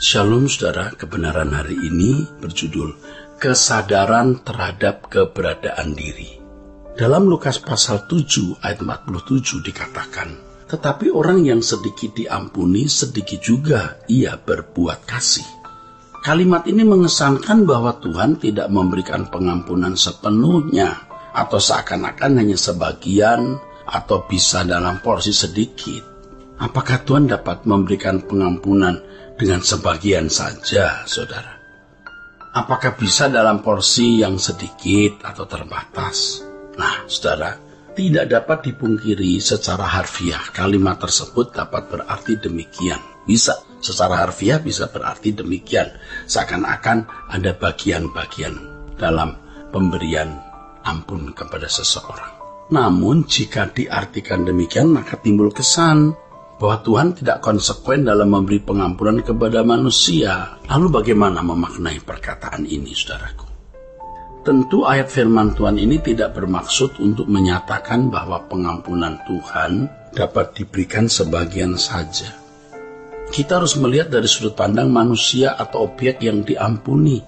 Shalom saudara, kebenaran hari ini berjudul Kesadaran terhadap keberadaan diri. Dalam Lukas pasal 7 ayat 47 dikatakan, tetapi orang yang sedikit diampuni, sedikit juga ia berbuat kasih. Kalimat ini mengesankan bahwa Tuhan tidak memberikan pengampunan sepenuhnya, atau seakan-akan hanya sebagian, atau bisa dalam porsi sedikit. Apakah Tuhan dapat memberikan pengampunan dengan sebagian saja, saudara? Apakah bisa dalam porsi yang sedikit atau terbatas? Nah, saudara, tidak dapat dipungkiri secara harfiah kalimat tersebut dapat berarti demikian. Bisa, secara harfiah bisa berarti demikian. Seakan-akan ada bagian-bagian dalam pemberian ampun kepada seseorang. Namun, jika diartikan demikian, maka timbul kesan bahwa Tuhan tidak konsekuen dalam memberi pengampunan kepada manusia. Lalu bagaimana memaknai perkataan ini, saudaraku? Tentu ayat firman Tuhan ini tidak bermaksud untuk menyatakan bahwa pengampunan Tuhan dapat diberikan sebagian saja. Kita harus melihat dari sudut pandang manusia atau objek yang diampuni.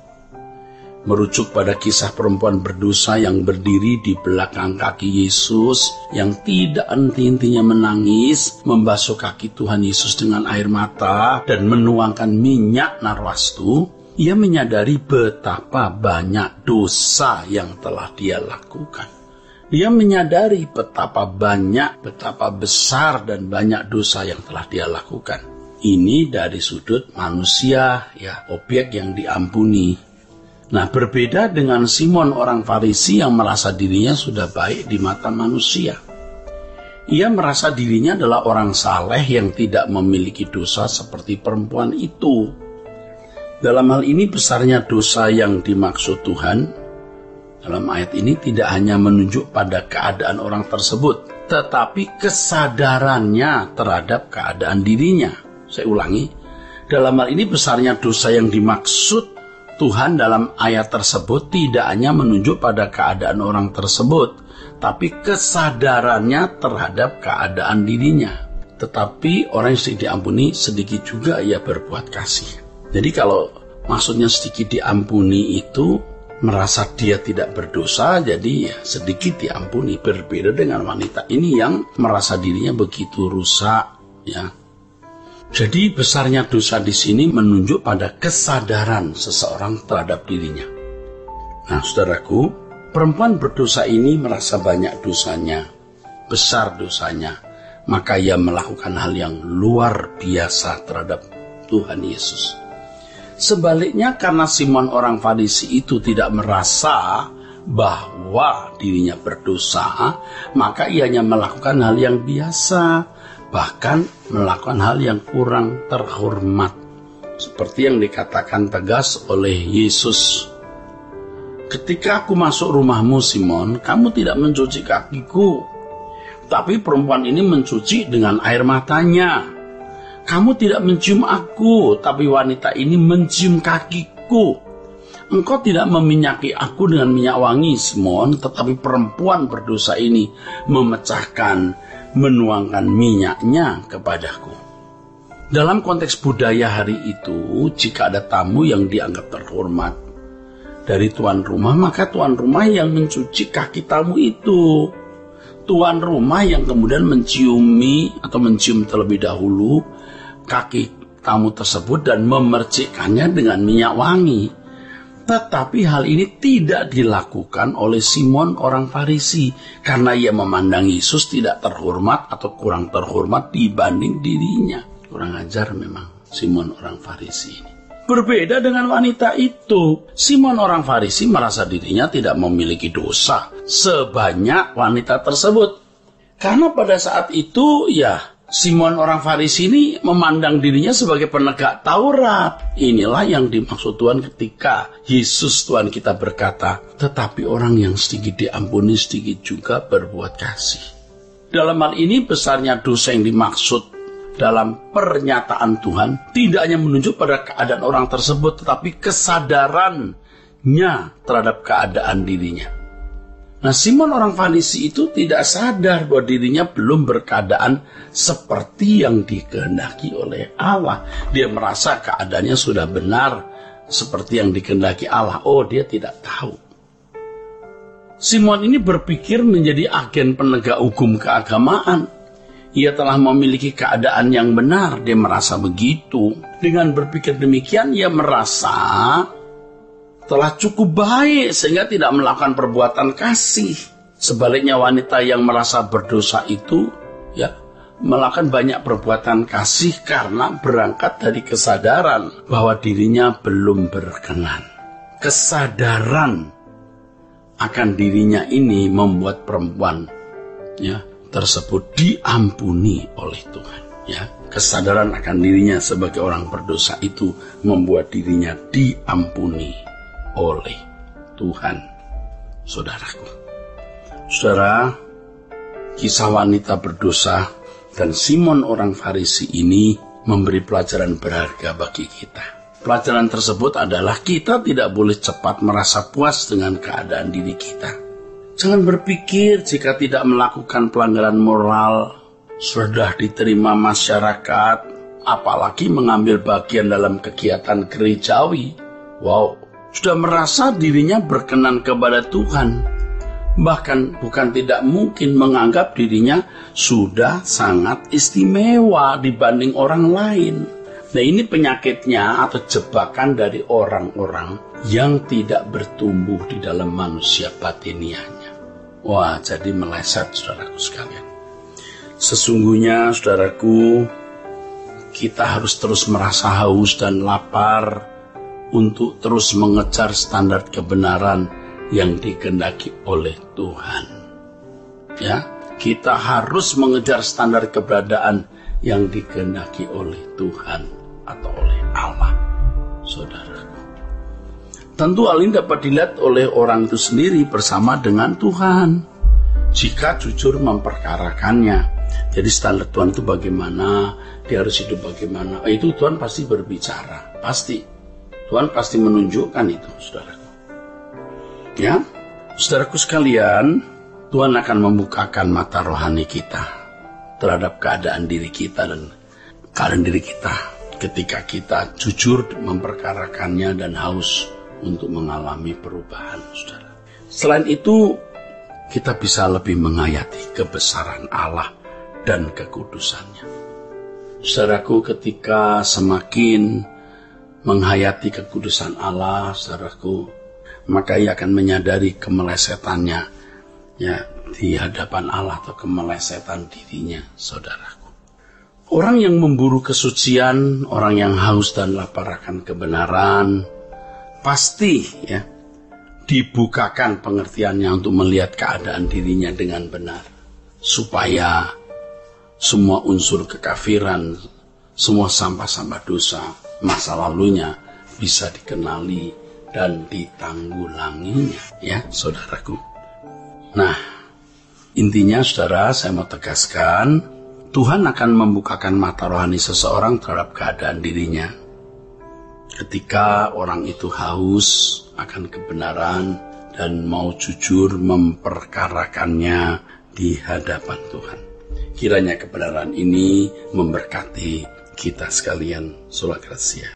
Merujuk pada kisah perempuan berdosa yang berdiri di belakang kaki Yesus, yang tidak henti-hentinya menangis, membasuh kaki Tuhan Yesus dengan air mata, dan menuangkan minyak narwastu. Ia menyadari betapa banyak dosa yang telah dia lakukan. Dia menyadari betapa besar dan banyak dosa yang telah dia lakukan. Ini dari sudut manusia, objek yang diampuni. Nah, berbeda dengan Simon orang Farisi yang merasa dirinya sudah baik di mata manusia. Ia merasa dirinya adalah orang saleh yang tidak memiliki dosa seperti perempuan itu. Dalam hal ini besarnya dosa yang dimaksud Tuhan dalam ayat ini tidak hanya menunjuk pada keadaan orang tersebut, tetapi kesadarannya terhadap keadaan dirinya. Saya ulangi, dalam hal ini besarnya dosa yang dimaksud Tuhan dalam ayat tersebut tidak hanya menunjuk pada keadaan orang tersebut, tapi kesadarannya terhadap keadaan dirinya. Tetapi orang yang sedikit diampuni, sedikit juga ia berbuat kasih. Jadi kalau maksudnya sedikit diampuni itu merasa dia tidak berdosa, jadi sedikit diampuni. Berbeda dengan wanita ini yang merasa dirinya begitu rusak, Jadi besarnya dosa di sini menunjuk pada kesadaran seseorang terhadap dirinya. Nah, saudaraku, perempuan berdosa ini merasa banyak dosanya, besar dosanya, maka ia melakukan hal yang luar biasa terhadap Tuhan Yesus. Sebaliknya, karena Simon orang Farisi itu tidak merasa bahwa dirinya berdosa, maka ia hanya melakukan hal yang biasa, bahkan melakukan hal yang kurang terhormat. Seperti yang dikatakan tegas oleh Yesus. Ketika aku masuk rumahmu Simon, kamu tidak mencuci kakiku. Tapi perempuan ini mencuci dengan air matanya. Kamu tidak mencium aku, tapi wanita ini mencium kakiku. Engkau tidak meminyaki aku dengan minyak wangi Simon, tetapi perempuan berdosa ini menuangkan minyaknya kepadaku. Dalam konteks budaya hari itu, jika ada tamu yang dianggap terhormat dari tuan rumah, maka tuan rumah yang mencuci kaki tamu itu. Tuan rumah yang kemudian mencium terlebih dahulu kaki tamu tersebut dan memercikkannya dengan minyak wangi. Tetapi hal ini tidak dilakukan oleh Simon orang Farisi karena ia memandang Yesus tidak terhormat atau kurang terhormat dibanding dirinya. Kurang ajar memang Simon orang Farisi ini. Berbeda dengan wanita itu, Simon orang Farisi merasa dirinya tidak memiliki dosa sebanyak wanita tersebut. Karena pada saat itu Simon orang Farisi ini memandang dirinya sebagai penegak Taurat. Inilah yang dimaksud Tuhan ketika Yesus Tuhan kita berkata, tetapi orang yang sedikit diampuni, sedikit juga berbuat kasih. Dalam hal ini besarnya dosa yang dimaksud dalam pernyataan Tuhan tidak hanya menunjuk pada keadaan orang tersebut, tetapi kesadarannya terhadap keadaan dirinya. Nah, Simon orang Farisi itu tidak sadar bahwa dirinya belum berkeadaan seperti yang dikehendaki oleh Allah. Dia merasa keadaannya sudah benar seperti yang dikehendaki Allah. Oh, dia tidak tahu. Simon ini berpikir menjadi agen penegak hukum keagamaan. Ia telah memiliki keadaan yang benar. Dia merasa begitu. Dengan berpikir demikian, ia merasa telah cukup baik sehingga tidak melakukan perbuatan kasih. Sebaliknya wanita yang merasa berdosa itu melakukan banyak perbuatan kasih karena berangkat dari kesadaran bahwa dirinya belum berkenan. Kesadaran akan dirinya ini membuat perempuan tersebut diampuni oleh Tuhan. Kesadaran akan dirinya sebagai orang berdosa itu membuat dirinya diampuni oleh Tuhan. Saudaraku, saudara, kisah wanita berdosa dan Simon orang Farisi ini memberi pelajaran berharga bagi kita. Pelajaran tersebut adalah kita tidak boleh cepat merasa puas dengan keadaan diri kita. Jangan berpikir jika tidak melakukan pelanggaran moral sudah diterima masyarakat, apalagi mengambil bagian dalam kegiatan gerejawi. Sudah merasa dirinya berkenan kepada Tuhan. Bahkan bukan tidak mungkin menganggap dirinya sudah sangat istimewa dibanding orang lain. Nah, ini penyakitnya atau jebakan dari orang-orang yang tidak bertumbuh di dalam manusia batiniahnya. Jadi meleset, saudaraku sekalian. Sesungguhnya, saudaraku, kita harus terus merasa haus dan lapar untuk terus mengejar standar kebenaran yang dikehendaki oleh Tuhan. Kita harus mengejar standar keberadaan yang dikehendaki oleh Tuhan atau oleh Allah, saudaraku. Tentu hal ini dapat dilihat oleh orang itu sendiri bersama dengan Tuhan, jika jujur memperkarakannya. Jadi standar Tuhan itu bagaimana, dia harus hidup bagaimana, itu Tuhan pasti berbicara, pasti. Tuhan pasti menunjukkan itu, saudaraku. Saudaraku sekalian, Tuhan akan membukakan mata rohani kita terhadap keadaan diri kita dan keadaan diri kita ketika kita jujur memperkarakannya dan haus untuk mengalami perubahan, saudara. Selain itu, kita bisa lebih menghayati kebesaran Allah dan kekudusannya. Saudaraku, ketika semakin menghayati kekudusan Allah, saudaraku, maka ia akan menyadari kemelesetannya di hadapan Allah atau kemelesetan dirinya, saudaraku. Orang yang memburu kesucian, orang yang haus dan lapar akan kebenaran, pasti dibukakan pengertiannya untuk melihat keadaan dirinya dengan benar, supaya semua unsur kekafiran, semua sampah-sampah dosa masa lalunya bisa dikenali dan ditanggulanginya, saudaraku. Nah, intinya, saudara, saya mau tegaskan, Tuhan akan membukakan mata rohani seseorang terhadap keadaan dirinya ketika orang itu haus akan kebenaran dan mau jujur memperkarakannya di hadapan Tuhan. Kiranya kebenaran ini memberkati kita sekalian. Sola Gracia.